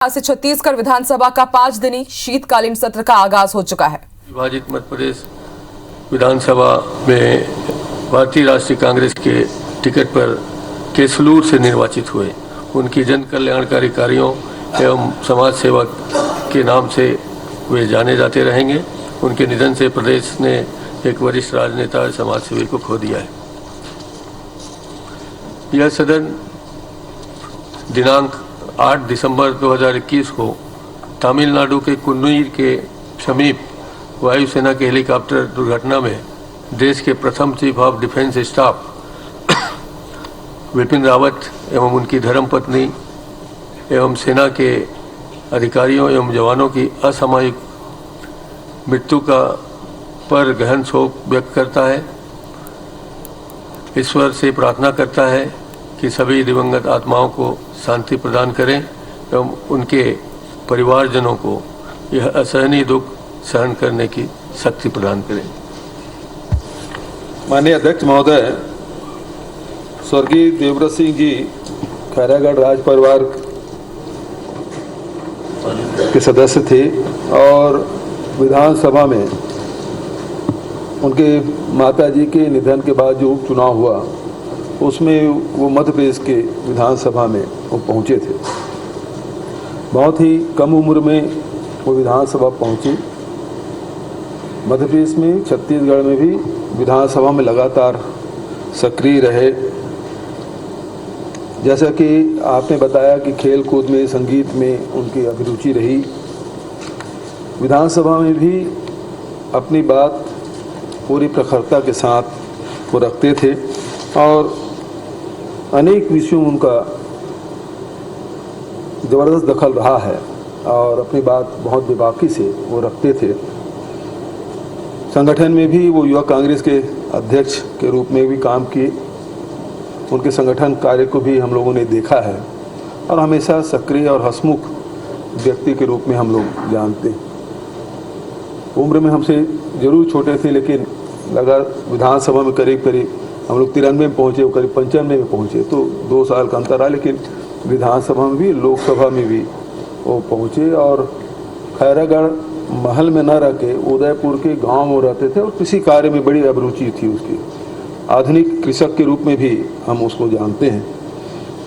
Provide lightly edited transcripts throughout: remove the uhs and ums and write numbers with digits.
आज से छत्तीसगढ़ विधानसभा का 5 दिनी शीतकालीन सत्र का आगाज हो चुका है। विभाजित मध्य प्रदेश विधानसभा में भारतीय राष्ट्रीय कांग्रेस के टिकट पर केसलूर से निर्वाचित हुए। उनकी जन कल्याणकारी कार्यों एवं समाज सेवक के नाम से वे जाने जाते रहेंगे। उनके निधन से प्रदेश ने एक वरिष्ठ राजनेता और समाज सेवी को खो दिया है। यह सदन दिनांक 8 दिसंबर 2021 को तमिलनाडु के कुन्नुर के समीप वायुसेना के हेलीकॉप्टर दुर्घटना में देश के प्रथम chief of defence staff Vipin Rawat एवं उनकी धर्मपत्नी एवं सेना के अधिकारियों एवं जवानों की असामयिक मृत्यु पर गहन शोक व्यक्त करता है। ईश्वर से प्रार्थना करता है कि सभी दिवंगत आत्माओं को शांति प्रदान करें एवं उनके परिवारजनों को यह असहनीय दुख सहन करने की शक्ति प्रदान करें। माननीय अध्यक्ष महोदय, स्वर्गीय देवव्रत सिंह जी खैरागढ़ राज परिवार के सदस्य थे और विधानसभा में उनके माताजी के निधन के बाद जो उपचुनाव हुआ उसमें वो मध्य प्रदेश के विधानसभा में वो पहुँचे थे। बहुत ही कम उम्र में वो विधानसभा पहुँचे। मध्य प्रदेश में, छत्तीसगढ़ में भी विधानसभा में लगातार सक्रिय रहे। जैसा कि आपने बताया कि खेल कूद में, संगीत में उनकी अभिरुचि रही। विधानसभा में भी अपनी बात पूरी प्रखरता के साथ वो रखते थे और अनेक विषयों में उनका ज़बरदस्त दखल रहा है और अपनी बात बहुत बेबाकी से वो रखते थे। संगठन में भी वो युवा कांग्रेस के अध्यक्ष के रूप में भी काम किए। उनके संगठन कार्य को भी हम लोगों ने देखा है और हमेशा सक्रिय और हंसमुख व्यक्ति के रूप में हम लोग जानते हैं। उम्र में हमसे जरूर छोटे थे, लेकिन लगा विधानसभा में करीब करीब हम लोग 93 में पहुँचे, वो करीब 95 में पहुँचे, तो 2 साल का अंतर रहा। लेकिन विधानसभा में भी, लोकसभा में भी वो पहुँचे और खैरागढ़ महल में न रह के उदयपुर के गांव में रहते थे और कृषि कार्य में बड़ी अभिरुचि थी उसकी। आधुनिक कृषक के रूप में भी हम उसको जानते हैं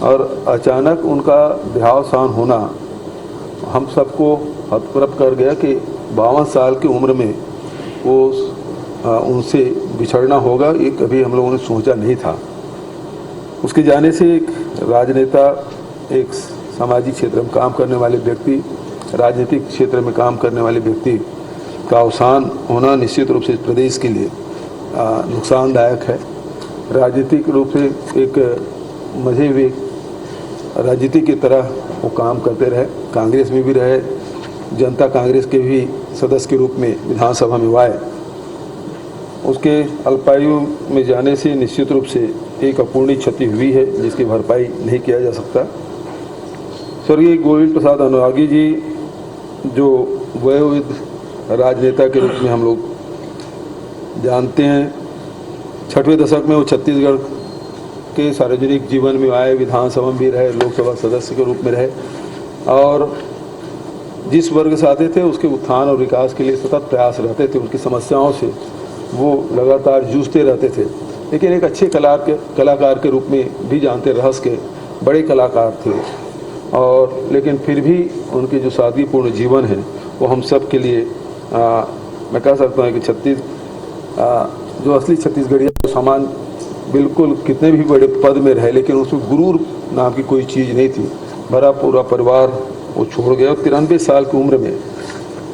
और अचानक उनका देहावसान होना हम सबको हतप्रभ कर गया कि 52 साल की उम्र में वो उनसे बिछड़ना होगा, ये कभी हम लोगों ने सोचा नहीं था। उसके जाने से एक राजनेता, एक सामाजिक क्षेत्र में काम करने वाले व्यक्ति, राजनीतिक क्षेत्र में काम करने वाले व्यक्ति का अवसान होना निश्चित रूप से प्रदेश के लिए नुकसानदायक है। राजनीतिक रूप से एक मजे हुए राजनीति की तरह वो काम करते रहे। कांग्रेस में भी रहे, जनता कांग्रेस के भी सदस्य के रूप में विधानसभा में आए। उसके अल्पायु में जाने से निश्चित रूप से एक अपूर्णीय क्षति हुई है जिसकी भरपाई नहीं किया जा सकता। स्वर्गीय गोविंद प्रसाद अनुरागी जी जो वयोवृद्ध राजनेता के रूप में हम लोग जानते हैं। 6वें दशक में वो छत्तीसगढ़ के सार्वजनिक जीवन में आए, विधानसभा में भी रहे, लोकसभा सदस्य के रूप में रहे और जिस वर्ग से आते थे उसके उत्थान और विकास के लिए सतत प्रयास रहते थे। उनकी समस्याओं से वो लगातार जूझते रहते थे, लेकिन एक अच्छे कलाकार के रूप में भी जानते, रहस्य के बड़े कलाकार थे और लेकिन फिर भी उनके जो सादगीपूर्ण जीवन है वो हम सब के लिए मैं कह सकता हूँ कि जो असली छत्तीसगढ़िया सामान बिल्कुल कितने भी बड़े पद में रहे, लेकिन उसमें गुरूर नाम की कोई चीज़ नहीं थी। भरा पूरा परिवार वो छोड़ गया और 93 साल की उम्र में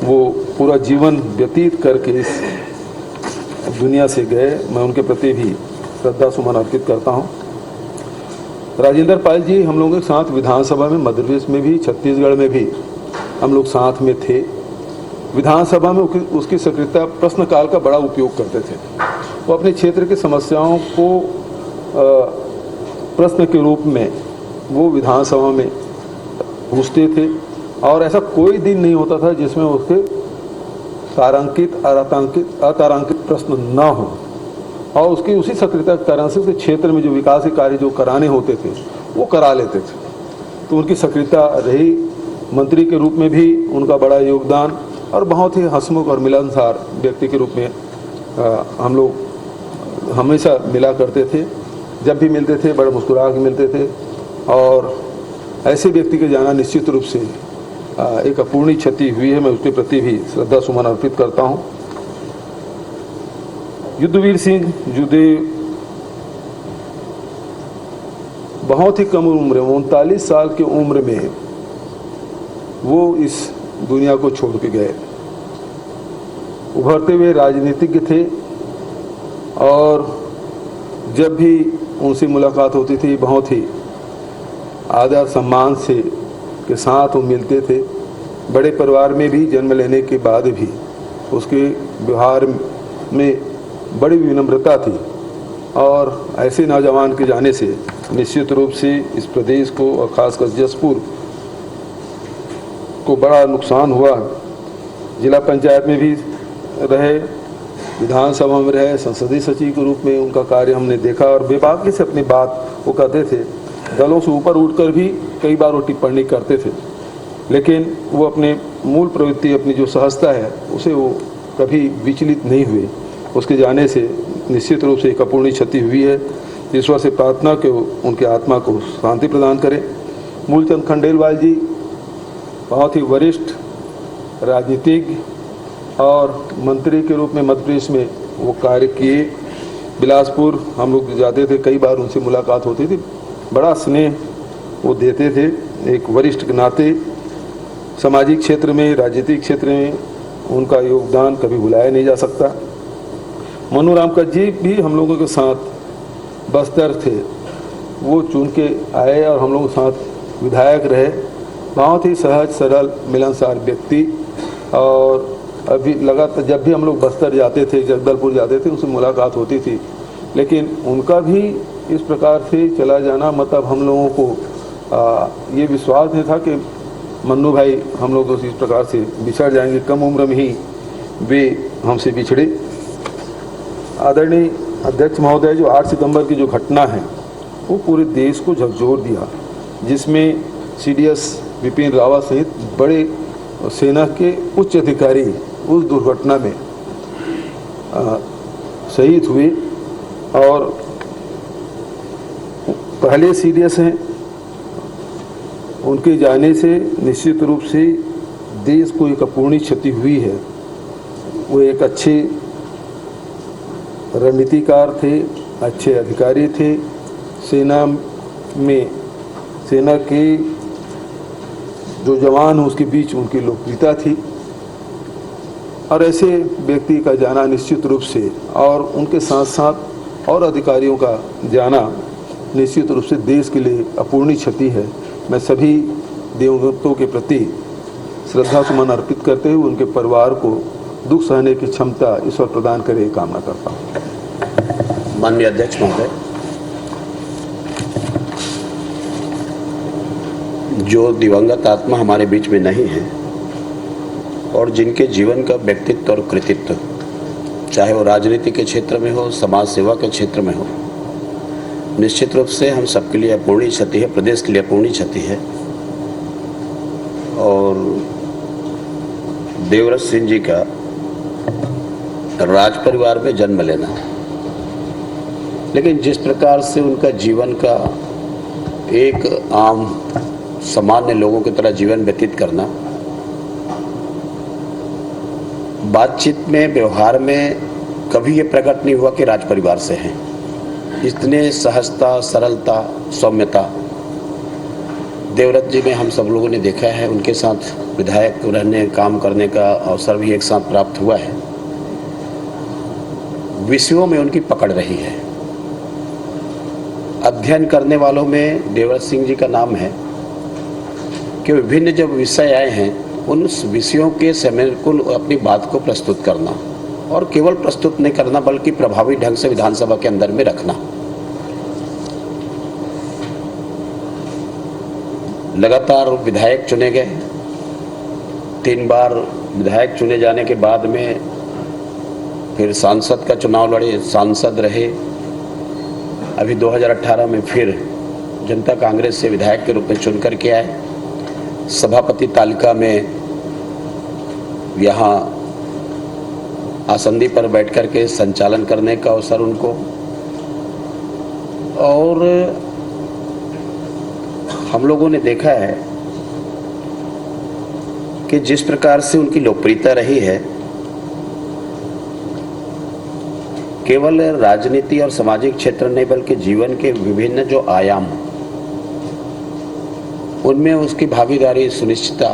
वो पूरा जीवन व्यतीत करके इस दुनिया से गए। मैं उनके प्रति भी श्रद्धा सुमन अर्पित करता हूँ। राजेंद्र पाल जी हम लोगों के साथ विधानसभा में, मध्य प्रदेश में भी, छत्तीसगढ़ में भी हम लोग साथ में थे। विधानसभा में उसकी सक्रियता प्रश्नकाल का बड़ा उपयोग करते थे। वो अपने क्षेत्र की समस्याओं को प्रश्न के रूप में वो विधानसभा में पूछते थे और ऐसा कोई दिन नहीं होता था जिसमें उसके तारांकित और अतारांकित प्रश्न न हो और उसकी उसी सक्रियता के कारण से उसके क्षेत्र में जो विकास के कार्य जो कराने होते थे वो करा लेते थे। तो उनकी सक्रियता रही मंत्री के रूप में भी उनका बड़ा योगदान और बहुत ही हंसमुख और मिलनसार व्यक्ति के रूप में हम लोग हमेशा मिला करते थे। जब भी मिलते थे बड़े मुस्कुरा के मिलते थे और ऐसे व्यक्ति के जाना निश्चित रूप से एक अपूर्णीय क्षति हुई है। मैं उसके प्रति भी श्रद्धा सुमन अर्पित करता हूँ। युद्धवीर सिंह जुदेव बहुत ही कम उम्र में 39 साल की उम्र में वो इस दुनिया को छोड़ के गए। उभरते हुए राजनीतिज्ञ थे और जब भी उनसे मुलाकात होती थी बहुत ही आदर सम्मान से के साथ वो मिलते थे। बड़े परिवार में भी जन्म लेने के बाद भी उसके व्यवहार में बड़ी विनम्रता थी और ऐसे नौजवान के जाने से निश्चित रूप से इस प्रदेश को और खासकर जसपुर को बड़ा नुकसान हुआ। जिला पंचायत में भी रहे, विधानसभा में रहे, संसदीय सचिव के रूप में उनका कार्य हमने देखा और बेबाकी से अपनी बात वो कहते थे। दलों से ऊपर उठकर भी कई बार वो टिप्पणी करते थे, लेकिन वो अपने मूल प्रवृत्ति अपनी जो सहजता है उसे वो कभी विचलित नहीं हुए। उसके जाने से निश्चित रूप से एक अपूर्णीय क्षति हुई है। ईश्वर से प्रार्थना कि उनके आत्मा को शांति प्रदान करें। मूलचंद खंडेलवाल जी बहुत ही वरिष्ठ राजनीतिज्ञ और मंत्री के रूप में मध्य प्रदेश में वो कार्य किए। बिलासपुर हम लोग जाते थे, कई बार उनसे मुलाकात होती थी। बड़ा स्नेह वो देते थे। एक वरिष्ठ के नाते सामाजिक क्षेत्र में, राजनीतिक क्षेत्र में उनका योगदान कभी भुलाया नहीं जा सकता। मनु रामकर जी भी हम लोगों के साथ बस्तर थे, वो चुन के आए और हम लोगों के साथ विधायक रहे। बहुत ही सहज सरल मिलनसार व्यक्ति और अभी लगातार जब भी हम लोग बस्तर जाते थे, जगदलपुर जाते थे, उनसे मुलाकात होती थी। लेकिन उनका भी इस प्रकार से चला जाना मतलब हम लोगों को ये विश्वास नहीं था कि मन्नू भाई हम लोग इस प्रकार से बिछड़ जाएंगे। कम उम्र में ही वे हमसे बिछड़े। आदरणीय अध्यक्ष महोदय, जो 8 सितंबर की जो घटना है वो पूरे देश को झकझोर दिया, जिसमें CDS विपिन रावत सहित बड़े सेना के उच्च अधिकारी उस दुर्घटना में शहीद हुए और पहले CDS हैं। उनके जाने से निश्चित रूप से देश को एक अपूर्णीय क्षति हुई है। वो एक अच्छे रणनीतिकार थे, अच्छे अधिकारी थे। सेना में सेना के जो जवान उसके बीच उनकी लोकप्रियता थी और ऐसे व्यक्ति का जाना निश्चित रूप से और उनके साथ साथ और अधिकारियों का जाना निश्चित रूप से देश के लिए अपूर्णीय क्षति है। मैं सभी दिवंगतों के प्रति श्रद्धा सुमन अर्पित करते हुए उनके परिवार को दुख सहने की क्षमता ईश्वर प्रदान करे कामना करता हूँ। माननीय अध्यक्ष महोदय, जो दिवंगत आत्मा हमारे बीच में नहीं है और जिनके जीवन का व्यक्तित्व और कृतित्व, चाहे वो राजनीति के क्षेत्र में हो, समाज सेवा के क्षेत्र में हो, निश्चित रूप से हम सबके लिए अपूर्णीय क्षति है, प्रदेश के लिए अपूर्णीय क्षति है। और देवव्रत सिंह जी का राज परिवार में जन्म लेना, लेकिन जिस प्रकार से उनका जीवन का एक आम सामान्य लोगों की तरह जीवन व्यतीत करना, बातचीत में, व्यवहार में कभी ये प्रकट नहीं हुआ कि राज परिवार से हैं। इतने सहजता, सरलता, सौम्यता देवव्रत जी में हम सब लोगों ने देखा है। उनके साथ विधायक रहने, काम करने का अवसर भी एक साथ प्राप्त हुआ है। विषयों में उनकी पकड़ रही है। अध्ययन करने वालों में देवव्रत सिंह जी का नाम है कि विभिन्न जब विषय आए हैं उन विषयों के समय को अपनी बात को प्रस्तुत करना, और केवल प्रस्तुत नहीं करना बल्कि प्रभावी ढंग से विधानसभा के अंदर में रखना। लगातार विधायक चुने गए। 3 बार विधायक चुने जाने के बाद में फिर सांसद का चुनाव लड़े, सांसद रहे। अभी 2018 में फिर जनता कांग्रेस से विधायक के रूप में चुन कर के आए। सभापति तालिका में यहाँ आसंदी पर बैठ कर के संचालन करने का अवसर उनको, और हम लोगों ने देखा है कि जिस प्रकार से उनकी लोकप्रियता रही है, केवल राजनीति और सामाजिक क्षेत्र नहीं बल्कि जीवन के विभिन्न जो आयाम उनमें उसकी भागीदारी सुनिश्चितता